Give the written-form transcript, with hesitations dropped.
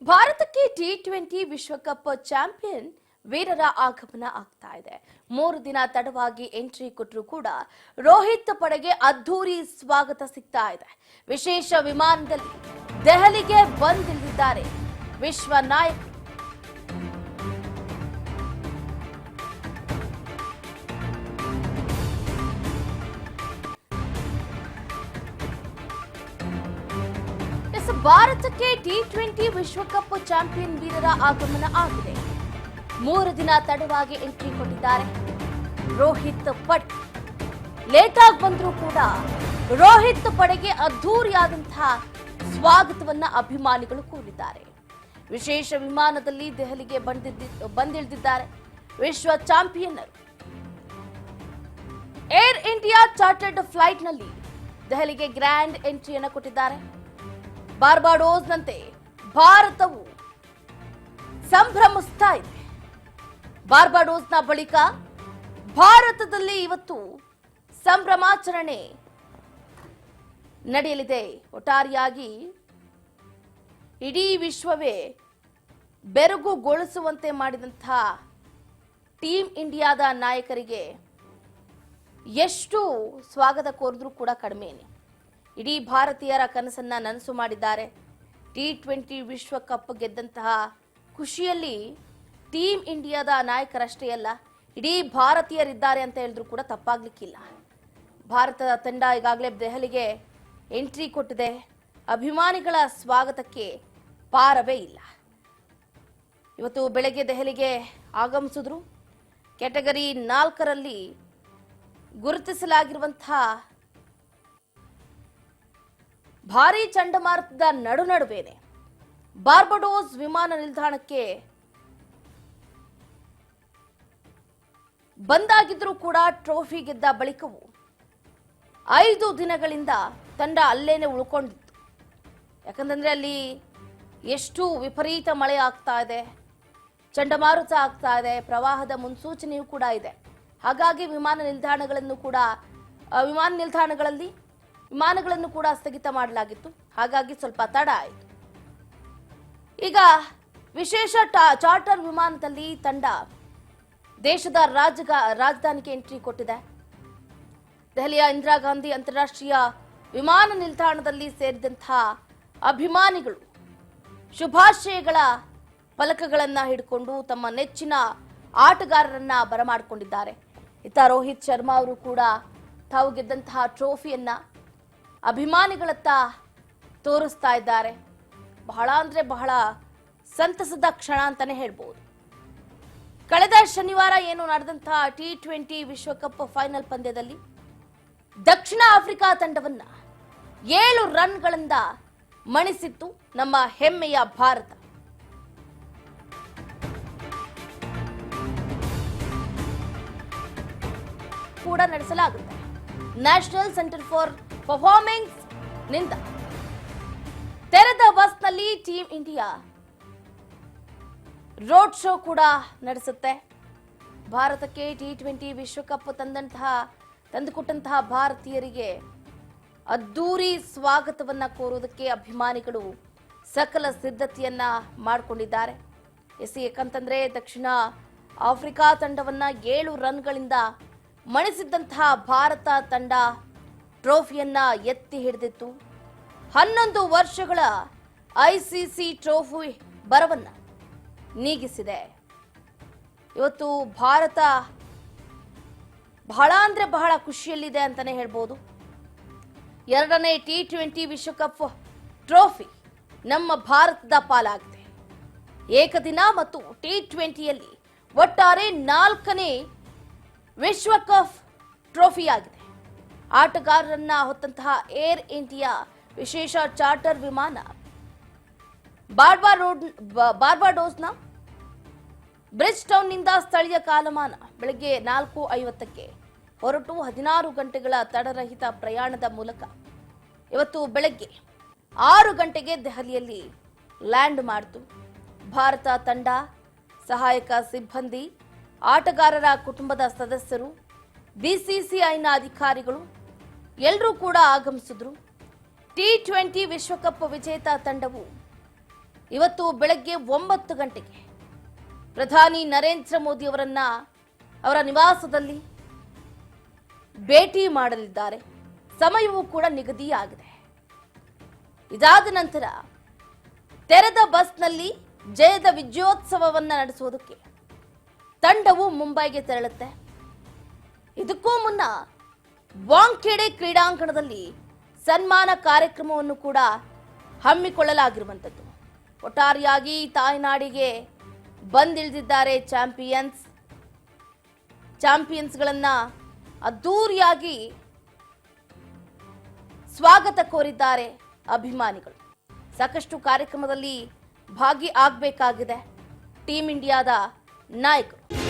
ಭಾರತಕ್ಕೆ ಟಿ20 ವಿಶ್ವಕಪ್ ಚಾಂಪಿಯನ್ ವೀರರ ಆಗಮನ ಆಗ್ತಾ ಇದೆ. 3 ದಿನ ತಡವಾಗಿ ಎಂಟ್ರಿ ಕೊಟ್ಟರು ಕೂಡ ರೋಹಿತ್ ಪಡೆಗೆ ಅದ್ಧೂರಿ ಸ್ವಾಗತ ಸಿಗ್ತಾ ಇದೆ. ವಿಶೇಷ ವಿಮಾನದಲ್ಲಿ ದೆಹಲಿಗೆ ಬಂದಿಳಿದಿದ್ದಾರೆ ವಿಶ್ವ ನಾಯಕ. ಭಾರತಕ್ಕೆ ಟಿ20 ವಿಶ್ವಕಪ್ ಚಾಂಪಿಯನ್ ವೀರರ ಆಗಮನ ಆಗಿದೆ. 3 ದಿನ ತಡವಾಗಿ ಎಂಟ್ರಿ ಕೊಟ್ಟಿದ್ದಾರೆ ರೋಹಿತ್ ಪಟ್. ಲೇಟ್ ಆಗಿ ಬಂದರೂ ಕೂಡ ರೋಹಿತ್ ಪಡೆಗೆ ಅದ್ಧೂರಿಯಾದಂತಹ ಸ್ವಾಗತವನ್ನ ಅಭಿಮಾನಿಗಳು ಕೋರಿದ್ದಾರೆ. ವಿಶೇಷ ವಿಮಾನದಲ್ಲಿ ದೆಹಲಿಗೆ ಬಂದಿಳಿದಿದ್ದಾರೆ ವಿಶ್ವ ಚಾಂಪಿಯನ್ನರು. ಏರ್ ಇಂಡಿಯಾ ಚಾರ್ಟರ್ಡ್ ಫ್ಲೈಟ್ನಲ್ಲಿ ದೆಹಲಿಗೆ ಗ್ರ್ಯಾಂಡ್ ಎಂಟ್ರಿಯನ್ನು ಕೊಟ್ಟಿದ್ದಾರೆ. ಬಾರ್ಬಾಡೋಸ್ನಂತೆ ಭಾರತವು ಸಂಭ್ರಮಿಸ್ತಾ ಇದೆ. ಬಾರ್ಬಾಡೋಸ್ನ ಬಳಿಕ ಭಾರತದಲ್ಲಿ ಇವತ್ತು ಸಂಭ್ರಮಾಚರಣೆ ನಡೆಯಲಿದೆ. ಒಟ್ಟಾರೆಯಾಗಿ ಇಡೀ ವಿಶ್ವವೇ ಬೆರಗುಗೊಳಿಸುವಂತೆ ಮಾಡಿದಂತಹ ಟೀಮ್ ಇಂಡಿಯಾದ ನಾಯಕರಿಗೆ ಎಷ್ಟು ಸ್ವಾಗತ ಕೋರಿದ್ರೂ ಕೂಡ ಕಡಿಮೆನೆ. ಇಡೀ ಭಾರತೀಯರ ಕನಸನ್ನ ನನಸು ಮಾಡಿದ್ದಾರೆ. ಟಿ20 ವಿಶ್ವಕಪ್ ಗೆದ್ದಂತಹ ಖುಷಿಯಲ್ಲಿ ಟೀಮ್ ಇಂಡಿಯಾದ ನಾಯಕರಷ್ಟೇ ಅಲ್ಲ, ಇಡೀ ಭಾರತೀಯರಿದ್ದಾರೆ ಅಂತ ಹೇಳಿದ್ರು ಕೂಡ ತಪ್ಪಾಗ್ಲಿಕ್ಕಿಲ್ಲ. ಭಾರತದ ತಂಡ ಈಗಾಗಲೇ ದೆಹಲಿಗೆ ಎಂಟ್ರಿ ಕೊಟ್ಟಿದೆ. ಅಭಿಮಾನಿಗಳ ಸ್ವಾಗತಕ್ಕೆ ಪಾರವೇ ಇಲ್ಲ. ಇವತ್ತು ಬೆಳಗ್ಗೆ ದೆಹಲಿಗೆ ಆಗಮಿಸಿದ್ರು. ಕ್ಯಾಟಗರಿ 4ರಲ್ಲಿ ಗುರುತಿಸಲಾಗಿರುವಂತಹ ಭಾರೀ ಚಂಡಮಾರುತದ ನಡುನಡುವೆನೆ ಬಾರ್ಬಡೋಸ್ ವಿಮಾನ ನಿಲ್ದಾಣಕ್ಕೆ ಬಂದಾಗಿದ್ರೂ ಕೂಡ ಟ್ರೋಫಿ ಗೆದ್ದ ಬಳಿಕವೂ 5 ದಿನಗಳಿಂದ ತಂಡ ಅಲ್ಲೇನೆ ಉಳ್ಕೊಂಡಿತ್ತು. ಯಾಕಂತಂದ್ರೆ ಅಲ್ಲಿ ಎಷ್ಟು ವಿಪರೀತ ಮಳೆ ಆಗ್ತಾ ಇದೆ, ಚಂಡಮಾರುತ ಆಗ್ತಾ ಇದೆ, ಪ್ರವಾಹದ ಮುನ್ಸೂಚನೆಯೂ ಕೂಡ ಇದೆ. ಹಾಗಾಗಿ ವಿಮಾನಗಳನ್ನು ಕೂಡ ಸ್ಥಗಿತ ಮಾಡಲಾಗಿತ್ತು. ಹಾಗಾಗಿ ಸ್ವಲ್ಪ ತಡ ಆಯಿತು. ಈಗ ವಿಶೇಷ ಚಾರ್ಟರ್ ವಿಮಾನದಲ್ಲಿ ತಂಡ ದೇಶದ ರಾಜಧಾನಿಗೆ ಎಂಟ್ರಿ ಕೊಟ್ಟಿದೆ. ದೆಹಲಿಯ ಇಂದಿರಾ ಗಾಂಧಿ ಅಂತಾರಾಷ್ಟ್ರೀಯ ವಿಮಾನ ನಿಲ್ದಾಣದಲ್ಲಿ ಸೇರಿದಂತಹ ಅಭಿಮಾನಿಗಳು ಶುಭಾಶಯಗಳ ಫಲಕಗಳನ್ನ ಹಿಡ್ಕೊಂಡು ತಮ್ಮ ನೆಚ್ಚಿನ ಆಟಗಾರರನ್ನ ಬರಮಾಡಿಕೊಂಡಿದ್ದಾರೆ. ಇತ್ತ ರೋಹಿತ್ ಶರ್ಮಾ ಅವರು ಕೂಡ ತಾವು ಗೆದ್ದಂತಹ ಟ್ರೋಫಿಯನ್ನ ಅಭಿಮಾನಿಗಳತ್ತ ತೋರಿಸ್ತಾ ಇದ್ದಾರೆ. ಬಹಳ ಅಂದ್ರೆ ಬಹಳ ಸಂತಸದ ಕ್ಷಣ ಅಂತಾನೆ ಹೇಳ್ಬೋದು. ಕಳೆದ ಶನಿವಾರ ಏನು ನಡೆದಂತಹ ಟಿ20 ವಿಶ್ವಕಪ್ ಫೈನಲ್ ಪಂದ್ಯದಲ್ಲಿ ದಕ್ಷಿಣ ಆಫ್ರಿಕಾ ತಂಡವನ್ನ 7 ರನ್ಗಳಿಂದ ಮಣಿಸಿತ್ತು ನಮ್ಮ ಹೆಮ್ಮೆಯ ಭಾರತ. ಕೂಡ ನಡೆಸಲಾಗುತ್ತೆ. ನ್ಯಾಷನಲ್ ಸೆಂಟರ್ ಫಾರ್ ಪರ್ಫಾರ್ಮೆನ್ಸ್ ನಿಂದ ತೆರೆದ ಬಸ್ನಲ್ಲಿ ಟೀಮ್ ಇಂಡಿಯಾ ರೋಡ್ ಶೋ ಕೂಡ ನಡೆಸುತ್ತೆ. ಭಾರತಕ್ಕೆ ಟಿ20 ವಿಶ್ವಕಪ್ ತಂದುಕೊಟ್ಟಂತಹ ಭಾರತೀಯರಿಗೆ ಅದ್ಧೂರಿ ಸ್ವಾಗತವನ್ನ ಕೋರುವುದಕ್ಕೆ ಅಭಿಮಾನಿಗಳು ಸಕಲ ಸಿದ್ಧತೆಯನ್ನ ಮಾಡಿಕೊಂಡಿದ್ದಾರೆ. ಯಾಕಂತಂದ್ರೆ ದಕ್ಷಿಣ ಆಫ್ರಿಕಾ ತಂಡವನ್ನ 7 ರನ್ಗಳಿಂದ ಮಣಿಸಿದ್ದಂತಹ ಭಾರತ ತಂಡ ಟ್ರೋಫಿಯನ್ನ ಎತ್ತಿ ಹಿಡಿದಿತ್ತು. 11 ವರ್ಷಗಳ ಐಸಿಸಿ ಟ್ರೋಫಿ ಬರವನ್ನ ನೀಗಿಸಿದೆ. ಇವತ್ತು ಭಾರತ ಬಹಳ ಅಂದ್ರೆ ಬಹಳ ಖುಷಿಯಲ್ಲಿದೆ ಅಂತಾನೆ ಹೇಳ್ಬೋದು. 2ನೇ ಟಿ20 ವಿಶ್ವಕಪ್ ಟ್ರೋಫಿ ನಮ್ಮ ಭಾರತದ ಪಾಲಾಗಿದೆ. ಏಕದಿನ ಮತ್ತು ಟಿ20ಯಲ್ಲಿ ಒಟ್ಟಾರೆ 4ನೇ ವಿಶ್ವಕಪ್ ಟ್ರೋಫಿಯಾಗಿದೆ. ಆಟಗಾರರನ್ನ ಹೊತ್ತಂತಹ ಏರ್ ಇಂಡಿಯಾ ವಿಶೇಷ ಚಾರ್ಟರ್ ವಿಮಾನ ಬಾರ್ಬಾಡೋಸ್ನ ಬ್ರಿಡ್ಜ್ ಟೌನ್ನಿಂದ ಸ್ಥಳೀಯ ಕಾಲಮಾನ ಬೆಳಗ್ಗೆ 4:50ಕ್ಕೆ ಹೊರಟು 16 ಗಂಟೆಗಳ ತಡರಹಿತ ಪ್ರಯಾಣದ ಮೂಲಕ ಇವತ್ತು ಬೆಳಗ್ಗೆ 6 ಗಂಟೆಗೆ ದೆಹಲಿಯಲ್ಲಿ ಲ್ಯಾಂಡ್ ಮಾಡಿತು. ಭಾರತ ತಂಡ, ಸಹಾಯಕ ಸಿಬ್ಬಂದಿ, ಆಟಗಾರರ ಕುಟುಂಬದ ಸದಸ್ಯರು, ಬಿಸಿಸಿಐನ ಅಧಿಕಾರಿಗಳು ಎಲ್ಲರೂ ಕೂಡ ಆಗಮಿಸಿದ್ರು. ಟಿ20 ವಿಶ್ವಕಪ್ ವಿಜೇತ ತಂಡವು ಇವತ್ತು ಬೆಳಗ್ಗೆ 9 ಗಂಟೆಗೆ ಪ್ರಧಾನಿ ನರೇಂದ್ರ ಮೋದಿ ಅವರ ನಿವಾಸದಲ್ಲಿ ಭೇಟಿ ಮಾಡಲಿದ್ದಾರೆ. ಸಮಯವೂ ಕೂಡ ನಿಗದಿಯಾಗಿದೆ. ಇದಾದ ನಂತರ ತೆರೆದ ಬಸ್ನಲ್ಲಿ ಜಯದ ವಿಜಯೋತ್ಸವವನ್ನ ನಡೆಸುವುದಕ್ಕೆ ತಂಡವು ಮುಂಬೈಗೆ ತೆರಳುತ್ತೆ. ಇದಕ್ಕೂ ಮುನ್ನ ವಾಂಖೇಡೆ ಕ್ರೀಡಾಂಗಣದಲ್ಲಿ ಸನ್ಮಾನ ಕಾರ್ಯಕ್ರಮವನ್ನು ಕೂಡ ಹಮ್ಮಿಕೊಳ್ಳಲಾಗಿರುವಂಥದ್ದು. ಒಟ್ಟಾರೆಯಾಗಿ ತಾಯ್ನಾಡಿಗೆ ಬಂದಿಳಿದಿದ್ದಾರೆ ಚಾಂಪಿಯನ್ಸ್ಗಳನ್ನ ಅದ್ದೂರಿಯಾಗಿ ಸ್ವಾಗತ ಕೋರಿದ್ದಾರೆ ಅಭಿಮಾನಿಗಳು. ಸಾಕಷ್ಟು ಕಾರ್ಯಕ್ರಮದಲ್ಲಿ ಭಾಗಿ ಆಗಬೇಕಾಗಿದೆ ಟೀಂ ಇಂಡಿಯಾದ ನಾಯಕರು.